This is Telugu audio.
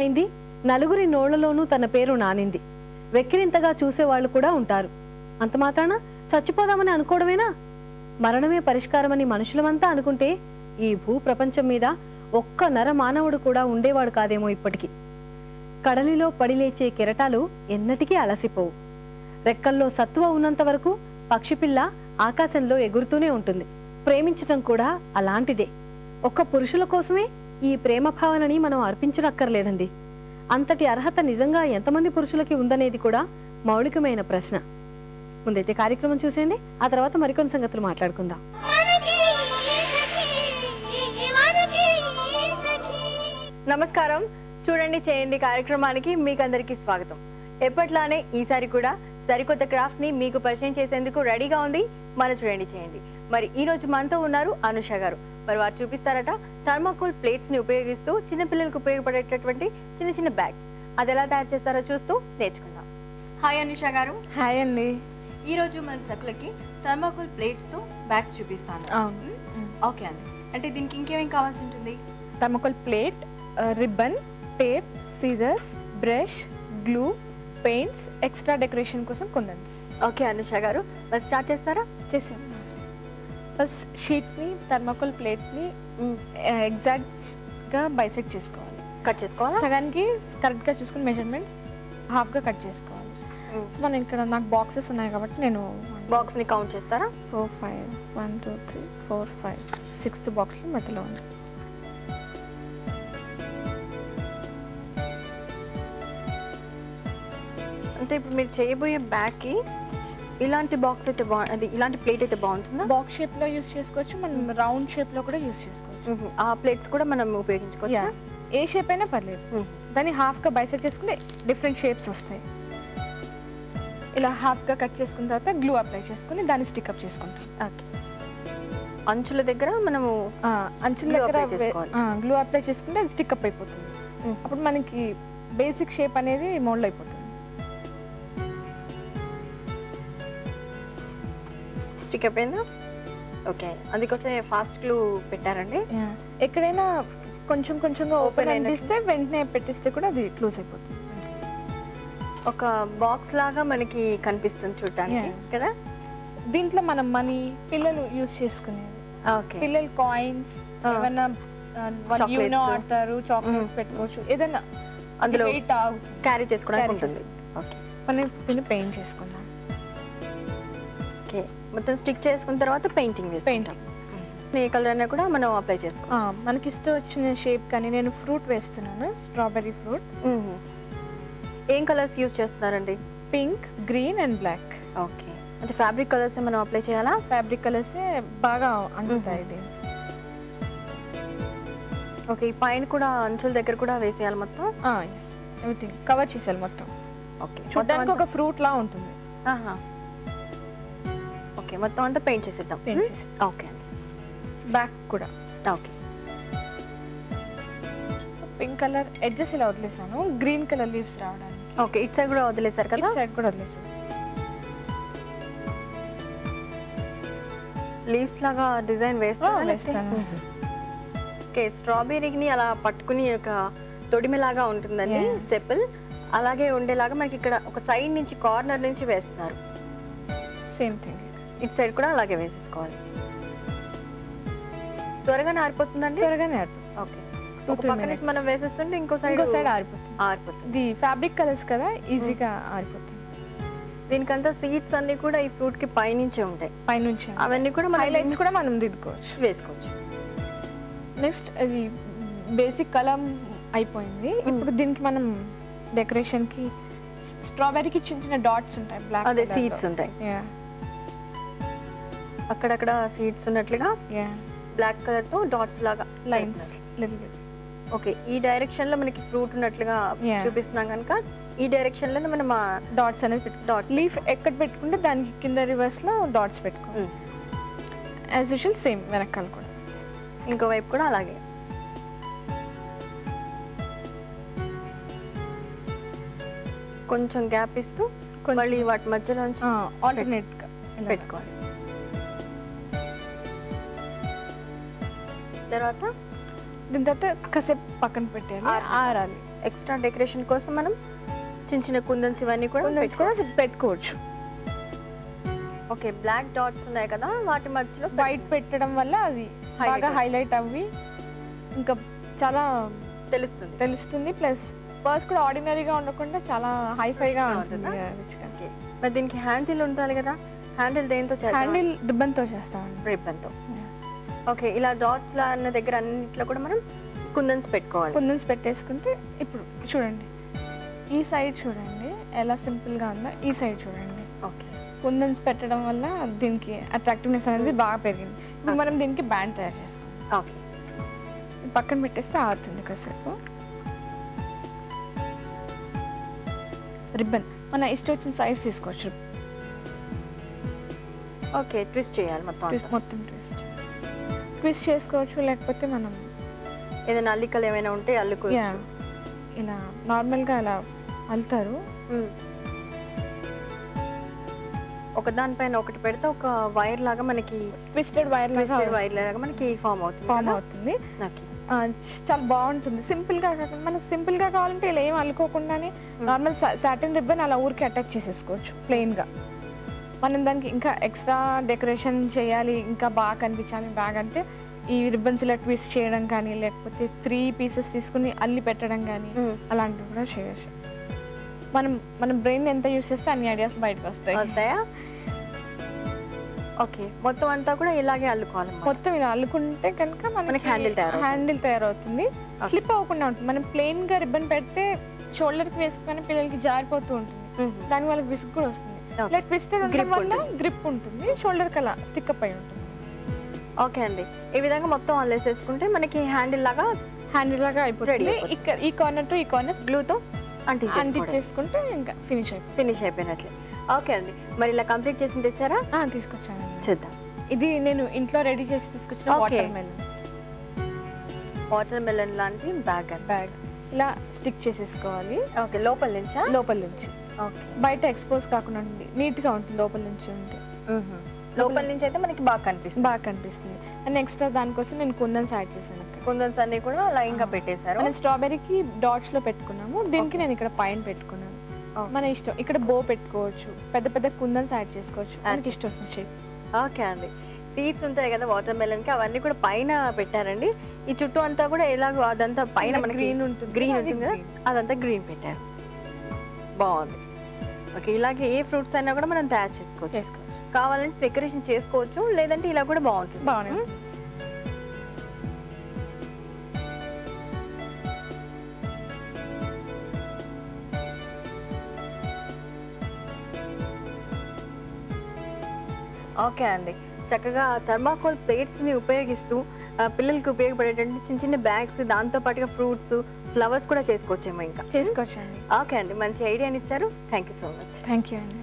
అయింది. నలుగురి నోళ్లలోనూ తన పేరు నానింది. వెక్కిరింతగా చూసేవాళ్లు కూడా ఉంటారు. అంత మాత్రాన చచ్చిపోదామని అనుకోవడమేనా? మరణమే పరిష్కారమని మనుషులమంతా అనుకుంటే ఈ భూ ప్రపంచం మీద ఒక్క నర మానవుడు కూడా ఉండేవాడు కాదేమో ఇప్పటికి. కడలిలో పడిలేచే కెరటాలు ఎన్నటికీ అలసిపోవు. రెక్కల్లో సత్తువ ఉన్నంత వరకు పక్షిపిల్ల ఆకాశంలో ఎగురుతూనే ఉంటుంది. ప్రేమించటం కూడా అలాంటిదే. ఒక్క పురుషుల కోసమే ఈ ప్రేమ భావనని మనం అర్పించనక్కర్లేదండి. అంతటి అర్హత నిజంగా ఎంతమంది పురుషులకి ఉందనేది కూడా మౌలికమైన ప్రశ్న. ముందైతే కార్యక్రమం చూసేయండి, ఆ తర్వాత మరికొన్ని సంగతులు మాట్లాడుకుందాం. నమస్కారం, చూడండి చేయండి కార్యక్రమానికి మీకందరికీ స్వాగతం. ఎప్పట్లానే ఈసారి కూడా సరికొత్త క్రాఫ్ట్ ని మీకు పరిచయం చేసేందుకు రెడీగా ఉంది మన చూడండి చేయండి. మరి ఈ రోజు మనతో ఉన్నారు అనుష గారు. మరి వారు చూపిస్తారట థర్మాకోల్ ప్లేట్స్ ని ఉపయోగిస్తూ చిన్నపిల్లలకు ఉపయోగపడేటటువంటి చిన్న చిన్న బ్యాగ్స్. అది ఎలా తయారు చేస్తారో చూస్తూ నేర్చుకుందాం. హాయ్ అనుష గారు. హాయ్ అండి. ఈ రోజు మన సకులకి థర్మాకోల్ ప్లేట్స్ తో బ్యాగ్స్ చూపిస్తాను. ఓకే అండి. అంటే దీనికి ఇంకేమేం కావాల్సి ఉంటుంది? Thermocol plate, ribbon, tape, scissors, brush, glue, paints, extra decoration కోసం కొందన్స్. ఓకే అనుష గారు, మరి స్టార్ట్ చేస్తారా? చేసాం. ఫస్ట్ షీట్ని థర్మాకోల్ ప్లేట్ని ఎగ్జాక్ట్గా బైసెక్ట్ చేసుకోవాలి. కట్ చేసుకోవాలా? సగానికి కరెక్ట్గా చూసుకుని మెజర్మెంట్స్ హాఫ్గా కట్ చేసుకోవాలి. సో మనం ఇక్కడ నాకు బాక్సెస్ ఉన్నాయి కాబట్టి నేను బాక్స్ని కౌంట్ చేస్తారా? 4, 5, 1, 2, 3, 4, 5, 6th బాక్స్లో మధ్యలో ఉంది. అంటే ఇప్పుడు మీరు చేయబోయే బ్యాగ్కి ఇలాంటి బాక్స్ అయితే అది ఇలాంటి ప్లేట్ అయితే బాగుంటుందా? బాక్స్ షేప్లో యూస్ చేసుకోవచ్చు, మనం రౌండ్ షేప్లో కూడా యూస్ చేసుకోవచ్చు. ఆ ప్లేట్స్ కూడా మనం ఉపయోగించుకోవచ్చు. ఏ షేప్ అయినా పర్లేదు. దాన్ని హాఫ్గా బైసెక్ట్ చేసుకుంటే డిఫరెంట్ షేప్స్ వస్తాయి. ఇలా హాఫ్గా కట్ చేసుకున్న తర్వాత గ్లూ అప్లై చేసుకుని దాన్ని స్టిక్అప్ చేసుకుంటాం. ఓకే, అంచుల దగ్గర మనము అంచుల దగ్గర గ్లూ అప్లై చేసుకుంటే అది స్టిక్అప్ అయిపోతుంది. అప్పుడు మనకి బేసిక్ షేప్ అనేది మోల్డ్ అయిపోతుంది. స్టిక్అప్ అయిందా? ఓకే, అందుకోసం ఫాస్ట్ గ్లూ పెట్టారండి. ఎక్కడైనా కొంచెం కొంచెంగా ఓపెన్ అనిపిస్తే వెంటనే పెట్టిస్తే కూడా అది క్లోజ్ అయిపోతుంది. ఒక బాక్స్ లాగా మనకి కనిపిస్తుంది చూడటానికి కదా. దీంట్లో మనం మనీ, పిల్లలు యూజ్ చేసుకునేది, పిల్లలు కాయిన్స్, ఏమైనా ఆడతారు, చాక్లెట్స్ పెట్టుకోవచ్చు, ఏదైనా అందులో క్యారీ చేసుకోవడానికి ఉంటుంది. ఓకే, మనం దీన్ని పెయింట్ చేసుకుందాం. ఓకే, మొత్తం స్టిక్ చేసుకున్న తర్వాత పెయింటింగ్ వేసుకుంటాం. ఏ కలర్ అయినా కూడా మనం అప్లై చేసుకోవాలి. మనకి ఇష్టం వచ్చిన షేప్. కానీ నేను ఫ్రూట్ వేస్తున్నాను, స్ట్రాబెర్రీ ఫ్రూట్. ఏం కలర్స్ యూజ్ చేస్తున్నారండి? Pink, green and black. Okay, అంటే ఫ్యాబ్రిక్ కలర్స్ మనం అప్లై చేయాలా? ఫ్యాబ్రిక్ కలర్సే బాగా అంటుతాయి ఇది. ఓకే, ఈ పైన కూడా అంచుల దగ్గర కూడా వేసేయాలి మొత్తం. ఎవ్రీథింగ్ కవర్ చేసేయాలి మొత్తం. ఓకే, చూడడానికి ఒక ఫ్రూట్ లా ఉంటుంది. ఓకే, మొత్తం అంతా పెయింట్ చేసేద్దాం. పెయింట్ చేసి ఓకే అండి. బ్యాక్ కూడా okay. So pink colour edges ఇలా వదిలేసాను, గ్రీన్ కలర్ లీవ్స్ రావడానికి. ఓకే, ఇటు సైడ్ కూడా వదిలేసారు కదా? ఇటు సైడ్ కూడా వదిలేసాను. లీవ్స్ లాగా డిజైన్ వేస్తాను. ఓకే, స్ట్రాబెర్రీని అలా పట్టుకుని ఒక తొడిమెలాగా ఉంటుందండి సెపిల్, అలాగే ఉండేలాగా మనకి ఇక్కడ ఒక సైడ్ నుంచి కార్నర్ నుంచి వేస్తున్నారు. సేమ్ థింగ్ ఇటు సైడ్ కూడా అలాగే వేసేసుకోవాలి. త్వరగానే ఆరిపోతుందండి? త్వరగానే ఆరిపోతుంది. ఓకే, ఒక పక్క నుంచి మనం వేసేస్తుంటే ఇంకో సైడ్ ఆరిపోతుంది. ఇది ఫ్యాబ్రిక్ కలర్స్ కదా, ఈజీగా ఆరిపోతుంది. దీనికంతా సీడ్స్ అన్ని కూడా ఈ ఫ్రూట్ కి పైనుంచే ఉంటాయి. పైనుంచి అవన్నీ కూడా హైలైట్స్ కూడా మనం దిద్దుకోవచ్చు, వేసుకోవచ్చు. నెక్స్ట్ అది బేసిక్ కలర్ అయిపోయింది. ఇప్పుడు దీనికి మనం డెకరేషన్ కి స్ట్రాబెర్రీకి చిన్న చిన్న డాట్స్ ఉంటాయి, బ్లాక్, అదే సీడ్స్ ఉంటాయి అక్కడక్కడ సీడ్స్ ఉన్నట్లుగా బ్లాక్ కలర్ తో డాట్స్ లాగా లైన్స్ లిటిల్ బిట్. ఓకే, ఈ డైరెక్షన్ లో మనకి ఫ్రూట్ ఉన్నట్లుగా చూపిస్తున్నాం కనుక ఈ డైరెక్షన్ లో మనం డాట్స్ అనేది డాట్స్ లీఫ్ ఎక్కడ పెట్టుకుంటే దానికి కింద రివర్స్ లో డాట్స్ పెట్టుకోవాలి. యాజ్ యూజువల్ సేమ్ వెనకాల కూడా ఇంకోవైపు కూడా అలాగే. కొంచెం గ్యాప్ ఇస్తూ మళ్ళీ వాటి మధ్యలో ఆల్టర్నేట్ గా పెట్టుకోవాలి. తర్వాత దీని తర్వాత కాసేపు పక్కన పెట్టేయాలి, ఆరాలి. ఎక్స్ట్రా డెకరేషన్ కోసం మనం చిన్న చిన్న కుందన్స్ ఇవన్నీ కూడా పెట్టుకోవచ్చు. ఓకే, బ్లాక్ డాట్స్ ఉన్నాయి కదా, వాటి మధ్యలో వైట్ పెట్టడం వల్ల అది బాగా హైలైట్ అవ్వి ఇంకా చాలా తెలుస్తుంది. ప్లస్ పర్స్ కూడా ఆర్డినరీగా ఉండకుండా చాలా హైఫైగా ఉంటుంది. మరి దీనికి హ్యాండిల్ ఉండాలి కదా, హ్యాండిల్ దేంతో చేస్తాం? హ్యాండిల్ రిబ్బన్తో చేస్తామండి. రిబ్బన్తో. ఓకే, ఇలా డాట్స్ లా అన్న దగ్గర అన్నిట్లో కూడా మనం కుందన్స్ పెట్టుకోవాలి. కుందన్స్ పెట్టేసుకుంటే ఇప్పుడు చూడండి, ఈ సైడ్ చూడండి ఎలా సింపుల్గా ఉందో, ఈ సైడ్ చూడండి. ఓకే, కుందన్స్ పెట్టడం వల్ల దీనికి అట్రాక్టివ్నెస్ అనేది బాగా పెరిగింది. ఇప్పుడు మనం దీనికి బ్యాండ్ తయారు చేసుకోవాలి. ఓకే, పక్కన పెట్టేస్తే ఆడుతుంది కాసేపు. రిబ్బన్ మన ఇష్టం వచ్చిన సైజ్ తీసుకోవచ్చు. ఓకే, ట్విస్ట్ చేయాలి మొత్తం ట్విస్ట్ చేసుకోవచ్చు, లేకపోతే మనం ఏదైనా అల్లికలు ఏమైనా ఉంటే అల్లుకోవచ్చు. ఇలా నార్మల్గా అలా అల్లుతారు. ఒక దానిపైన ఒకటి పెడితే ఒక వైర్ లాగా మనకి ట్విస్టెడ్ వైర్ లాగా మనకి ఫామ్ అవుతుంది. చాలా బాగుంటుంది. సింపుల్గా కాకుండా మనం సింపుల్గా కావాలంటే ఇలా ఏం అల్లుకోకుండానే నార్మల్ సాటిన్ రిబ్బన్ అలా ఊరికి అటాచ్ చేసేసుకోవచ్చు ప్లెయిన్గా. మనం దానికి ఇంకా ఎక్స్ట్రా డెకరేషన్ చేయాలి, ఇంకా బాగా కనిపించాలి బ్యాగ్ అంటే ఈ రిబ్బన్స్ ఇలా ట్విస్ట్ చేయడం కానీ, లేకపోతే 3 పీసెస్ తీసుకుని అల్లి పెట్టడం కానీ అలాంటివి కూడా చేయొచ్చు. మనం బ్రెయిన్ ఎంత యూస్ చేస్తే అన్ని ఐడియాస్ బయటకు వస్తాయా? ఓకే, మొత్తం అంతా కూడా ఇలాగే అల్లుకోవాలి. మొత్తం ఇలా అల్లుకుంటే కనుక మనకి హ్యాండిల్ తయారవుతుంది. స్లిప్ అవ్వకుండా ఉంటుంది. మనం ప్లెయిన్ గా రిబ్బన్ పెడితే షోల్డర్ కి వేసుకొని పిల్లలకి జారిపోతూ ఉంటుంది, దాని వాళ్ళకి విసుగు కూడా వస్తుంది. ఇలా ట్విస్టెడ్ ఉండడం వల్ల గ్రిప్ ఉంటుంది, షోల్డర్ కి అలా స్టిక్ అప్ అయి ఉంటుంది. ఓకే అండి, ఈ విధంగా మొత్తం అల్లేసేసుకుంటే మనకి హ్యాండిల్ లాగా అయిపోతుంది. ఇక్కడ ఈ కార్నర్ టు ఈ కార్నర్ గ్లూతో అంటించేసుకుంటే ఇంకా ఫినిష్ అయిపోయినట్లే. ఓకే అండి, మరి ఇలా కంప్లీట్ చేసి తెచ్చారా? తీసుకొచ్చాను, చూద్దాం. ఇది నేను ఇంట్లో రెడీ చేసి తీసుకొచ్చిన వాటర్ మెలన్ లాంటి బ్యాగ్ ఇలా స్టిక్ చేసేసుకోవాలి. ఓకే, లోపల నుంచి ఓకే, బయట ఎక్స్పోజ్ కాకుండా నీట్ గా ఉంటుంది. లోపల నుంచి ఉంటే లోపల నుంచి అయితే మనకి బాగా కనిపిస్తుంది. అండ్ నెక్స్ట్ దానికోసం నేను కుందన్స్ యాడ్ చేశాను. కుందన్స్ అన్ని కూడా లైన్ గా పెట్టేశారు. మనం స్ట్రాబెర్రీకి డాట్స్ లో పెట్టుకున్నాము, దీనికి నేను ఇక్కడ పైన పెట్టుకున్నాను. మన ఇష్టం, ఇక్కడ బో పెట్టుకోవచ్చు, పెద్ద కుందన్స్ యాడ్ చేసుకోవచ్చు, మనకి ఇష్టం వచ్చి. ఓకే అండి, సీడ్స్ ఉంటాయి కదా వాటర్ మెలన్ కి, అవన్నీ కూడా పైన పెట్టారండి. ఈ చుట్టూ అంతా కూడా ఎలాగో అదంతా పైన మనకి గ్రీన్ ఉంటుంది కదా, అదంతా గ్రీన్ పెట్టారు. బాగుంది. ఓకే, ఇలాగే ఏ ఫ్రూట్స్ అయినా కూడా మనం తయారు చేసుకోవచ్చు. కావాలంటే డెకరేషన్ చేసుకోవచ్చు, లేదంటే ఇలా కూడా బాగుంటుంది. ఓకే అండి, చక్కగా థర్మాకోల్ ప్లేట్స్ని ఉపయోగిస్తూ పిల్లలకి ఉపయోగపడేటువంటి చిన్న చిన్న బ్యాగ్స్, దాంతో పాటుగా ఫ్రూట్స్, ఫ్లవర్స్ కూడా చేసుకోవచ్చేమో. ఇంకా చేసుకోవచ్చండి. ఓకే అండి, మంచి ఐడియాని ఇచ్చారు. Thank you so much. Thank you అండి.